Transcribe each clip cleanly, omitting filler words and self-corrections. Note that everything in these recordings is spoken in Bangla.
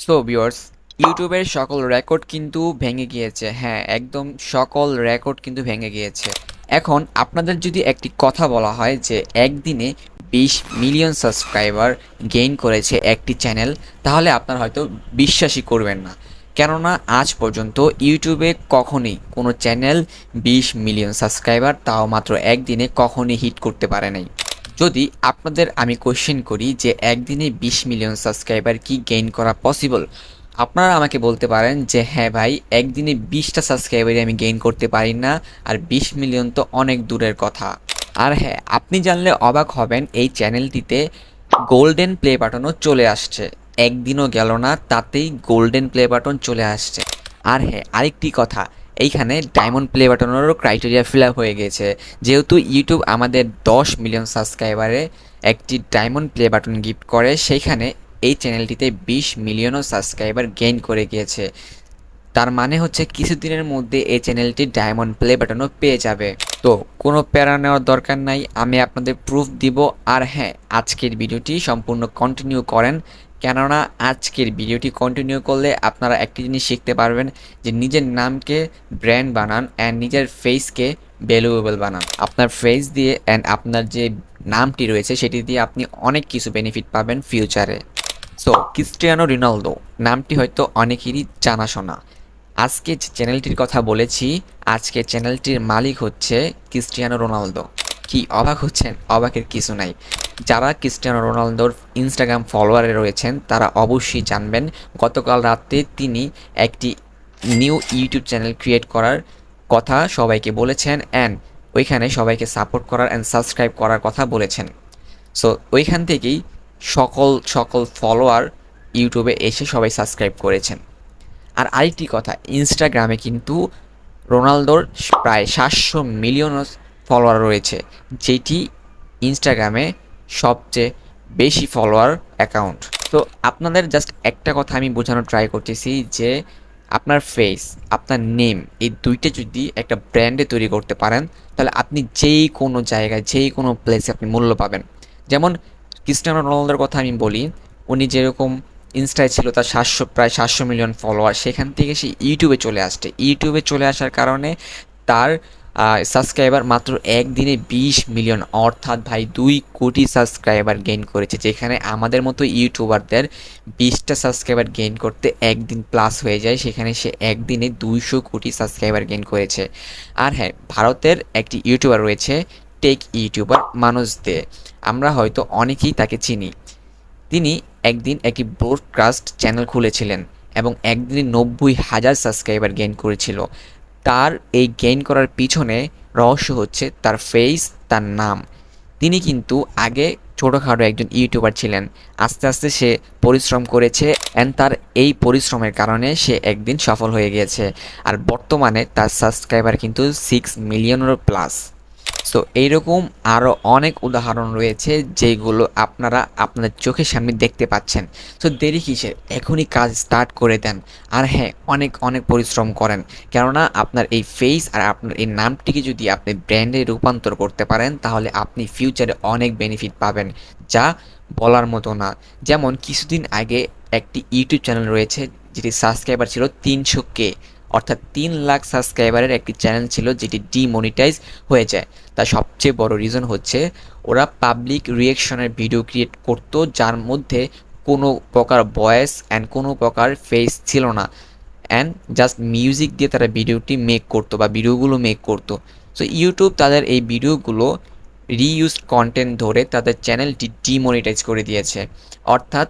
সো ভিউয়ার্স, ইউটিউবের সকল রেকর্ড কিন্তু ভেঙে গিয়েছে। হ্যাঁ, একদম সকল রেকর্ড কিন্তু ভেঙে গিয়েছে। এখন আপনাদের যদি একটি কথা বলা হয় যে একদিনে 20 মিলিয়ন সাবস্ক্রাইবার গেইন করেছে একটি চ্যানেল, তাহলে আপনারা হয়তো বিশ্বাসই করবেন না। কেননা আজ পর্যন্ত ইউটিউবে কখনোই কোনো চ্যানেল 20 মিলিয়ন সাবস্ক্রাইবার, তাও মাত্র একদিনে, কখনোই হিট করতে পারে নাই। যদি আপনাদের আমি কোশ্চেন করি যে একদিনে 20 মিলিয়ন সাবস্ক্রাইবার কি গেইন করা পসিবল, আপনারা আমাকে বলতে পারেন যে হ্যাঁ ভাই, একদিনে 20টা সাবস্ক্রাইবারই আমি গেইন করতে পারি না, আর 20 মিলিয়ন তো অনেক দূরের কথা। আর হ্যাঁ, আপনি জানলে অবাক হবেন, এই চ্যানেলটিতে গোল্ডেন প্লে বাটনও চলে আসছে। একদিনও গেল না তাতেই গোল্ডেন প্লে বাটন চলে আসছে। আর হ্যাঁ, আরেকটি কথা, এইখানে ডায়মন্ড প্লে বাটনেরও ক্রাইটেরিয়া ফিল আপ হয়ে গেছে। যেহেতু ইউটিউব আমাদের 10 মিলিয়ন সাবস্ক্রাইবারে একটি ডায়মন্ড প্লে বাটন গিফট করে, সেইখানে এই চ্যানেলটিতে 20 মিলিয়নও সাবস্ক্রাইবার গেইন করে গিয়েছে। তার মানে হচ্ছে কিছুদিনের মধ্যে এই চ্যানেলটি ডায়মন্ড প্লে বাটনও পেয়ে যাবে। তো কোনো প্যারা নেওয়ার দরকার নাই, আমি আপনাদের প্রুফ দিব। আর হ্যাঁ, আজকের ভিডিওটি সম্পূর্ণ কন্টিনিউ করেন, কেননা আজকের ভিডিওটি কন্টিনিউ করলে আপনারা একটি জিনিস শিখতে পারবেন যে নিজের নামকে ব্র্যান্ড বানান অ্যান্ড নিজের ফেসকে ভ্যালুয়েবল বানান। আপনার ফেস দিয়ে অ্যান্ড আপনার যে নামটি রয়েছে সেটি দিয়ে আপনি অনেক কিছু বেনিফিট পাবেন ফিউচারে। সো ক্রিস্টিয়ানো রোনালদো নামটি হয়তো অনেকেরই জানাশোনা। আজকে যে চ্যানেলটির কথা বলেছি, আজকে চ্যানেলটির মালিক হচ্ছে ক্রিস্টিয়ানো রোনালদো। কি অবাক হচ্ছেন? অবাকের কিছু নাই। যারা ক্রিস্টিয়ানো রোনালদোর ইনস্টাগ্রাম ফলোয়ারে রয়েছেন তারা অবশ্যই জানবেন, গতকাল রাতে তিনি একটি নিউ ইউটিউব চ্যানেল ক্রিয়েট করার কথা সবাইকে বলেছেন অ্যান্ড ওইখানে সবাইকে সাপোর্ট করার অ্যান্ড সাবস্ক্রাইব করার কথা বলেছেন। সো ওইখান থেকেই সকল সকল ফলোয়ার ইউটিউবে এসে সবাই সাবস্ক্রাইব করেছেন। আর আরেকটি কথা, ইনস্টাগ্রামে কিন্তু রোনালদোর প্রায় 700 মিলিয়ন ফলোয়ার রয়েছে, যেটি ইনস্টাগ্রামে সবচেয়ে বেশি ফলোয়ার অ্যাকাউন্ট। তো আপনাদের জাস্ট একটা কথা আমি বোঝানোর ট্রাই করতেছি যে আপনার ফেস, আপনার নেম, এই দুইটা যদি একটা ব্র্যান্ডে তৈরি করতে পারেন, তাহলে আপনি যেই কোনো জায়গায়, যেই কোনো প্লেসে আপনি মূল্য পাবেন। যেমন ক্রিস্টিয়ানো রোনালদোর কথা আমি বলি, উনি যেরকম ইনস্টায় ছিল তার প্রায় 700 মিলিয়ন ফলোয়ার, সেখান থেকে সে ইউটিউবে চলে আসছে। ইউটিউবে চলে আসার কারণে তার সাবস্ক্রাইবার মাত্র একদিনে 20 মিলিয়ন, অর্থাৎ ভাই 2 কোটি সাবস্ক্রাইবার গেইন করেছে, যেখানে আমাদের মতো ইউটিউবারদের 20টা সাবস্ক্রাইবার গেইন করতে একদিন প্লাস হয়ে যায়, সেখানে সে একদিনে 200 কোটি সাবস্ক্রাইবার গেইন করেছে। আর হ্যাঁ, ভারতের একটি ইউটিউবার রয়েছে, টেক ইউটিউবার মানুষ দে, আমরা হয়তো অনেকেই তাকে চিনি। তিনি একদিন একটি ব্রডকাস্ট চ্যানেল খুলেছিলেন এবং একদিনে 90,000 সাবস্ক্রাইবার গেইন করেছিল। তার এই গেইন করার পিছনে রহস্য হচ্ছে তার ফেস, তার নাম। তিনি কিন্তু আগে ছোটোখাটো একজন ইউটিউবার ছিলেন, আস্তে আস্তে সে পরিশ্রম করেছে অ্যান্ড তার এই পরিশ্রমের কারণে সে একদিন সফল হয়ে গিয়েছে। আর বর্তমানে তার সাবস্ক্রাইবার কিন্তু 6 মিলিয়নেরও প্লাস। সো এইরকম আরও অনেক উদাহরণ রয়েছে যেগুলো আপনারা আপনাদের চোখের সামনে দেখতে পাচ্ছেন। সো দেরি কিসের, এখনই কাজ স্টার্ট করে দেন। আর হ্যাঁ, অনেক অনেক পরিশ্রম করেন, কেননা আপনার এই ফেস আর আপনার এই নামটিকে যদি আপনি ব্র্যান্ডে রূপান্তর করতে পারেন, তাহলে আপনি ফিউচারে অনেক বেনিফিট পাবেন, যা বলার মতো না। যেমন কিছুদিন আগে একটি ইউটিউব চ্যানেল রয়েছে যেটি সাবস্ক্রাইবার ছিল 300K, অর্থাৎ 3 লাখ সাবস্ক্রাইবারের একটি চ্যানেল ছিল যেটি ডিমনিটাইজ হয়ে যায়। তার সবচেয়ে বড় রিজন হচ্ছে ওরা পাবলিক রিয়েকশনের ভিডিও ক্রিয়েট করতো, যার মধ্যে কোনো প্রকার ভয়েস অ্যান্ড কোনো প্রকার ফেস ছিল না, অ্যান্ড জাস্ট মিউজিক দিয়ে তারা ভিডিওটি মেক করতো বা ভিডিওগুলো মেক করতো। সো ইউটিউব তাদের এই ভিডিওগুলো রিইউজড কন্টেন্ট ধরে তাদের চ্যানেলটি ডিমনিটাইজ করে দিয়েছে। অর্থাৎ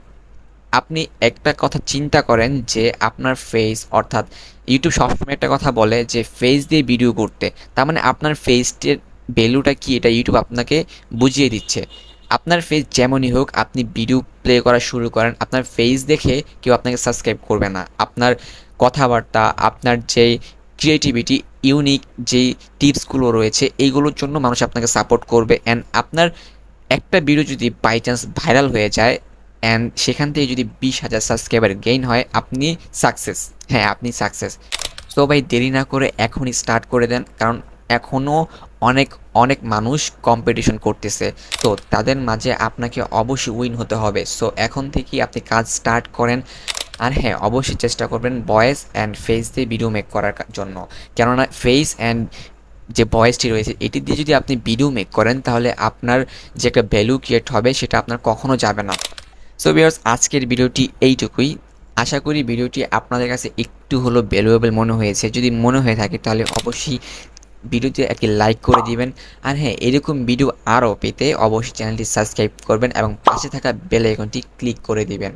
আপনি একটা কথা চিন্তা করেন যে আপনার ফেস, অর্থাৎ ইউটিউব সবসময় একটা কথা বলে যে ফেস দিয়ে ভিডিও করতে, তার মানে আপনার ফেসটির ভ্যালুটা কি এটা ইউটিউব আপনাকে বুঝিয়ে দিচ্ছে। আপনার ফেস যেমনই হোক, আপনি ভিডিও প্লে করা শুরু করেন, আপনার ফেস দেখে কেউ আপনাকে সাবস্ক্রাইব করবে না। আপনার কথাবার্তা, আপনার যেই ক্রিয়েটিভিটি, ইউনিক যেই টিপসগুলো রয়েছে, এইগুলোর জন্য মানুষ আপনাকে সাপোর্ট করবে। অ্যান্ড আপনার একটা ভিডিও যদি বাই চান্স ভাইরাল হয়ে যায় অ্যান্ড সেখান থেকে যদি 20,000 সাবস্ক্রাইবার গেইন হয়, আপনি সাকসেস। হ্যাঁ, আপনি সাকসেস। তো ভাই দেরি না করে এখনই স্টার্ট করে দেন, কারণ এখনও অনেক অনেক মানুষ কম্পিটিশন করতেছে। তো তাদের মাঝে আপনাকে অবশ্যই উইন হতে হবে। সো এখন থেকেই আপনি কাজ স্টার্ট করেন। আর হ্যাঁ, অবশ্যই চেষ্টা করবেন ভয়েস অ্যান্ড ফেস দিয়ে ভিডিও মেক করার জন্য। কেননা ফেস অ্যান্ড যে ভয়েসটি রয়েছে এটি দিয়ে যদি আপনি ভিডিও মেক করেন তাহলে আপনার যে একটা ভ্যালু ক্রিয়েট হবে সেটা আপনার কখনো যাবে না। সো ভিউয়ার্স, আজকের ভিডিওটি এইটুকুই। আশা করি ভিডিওটি আপনাদের কাছে একটু হলেও ভ্যালুয়েবল মনে হয়েছে। যদি মনে হয়ে থাকে তাহলে অবশ্যই ভিডিওতে একটি লাইক করে দিবেন। আর হ্যাঁ, এরকম ভিডিও আরও পেতে অবশ্যই চ্যানেলটি সাবস্ক্রাইব করবেন এবং পাশে থাকা বেল আইকনটি ক্লিক করে দিবেন।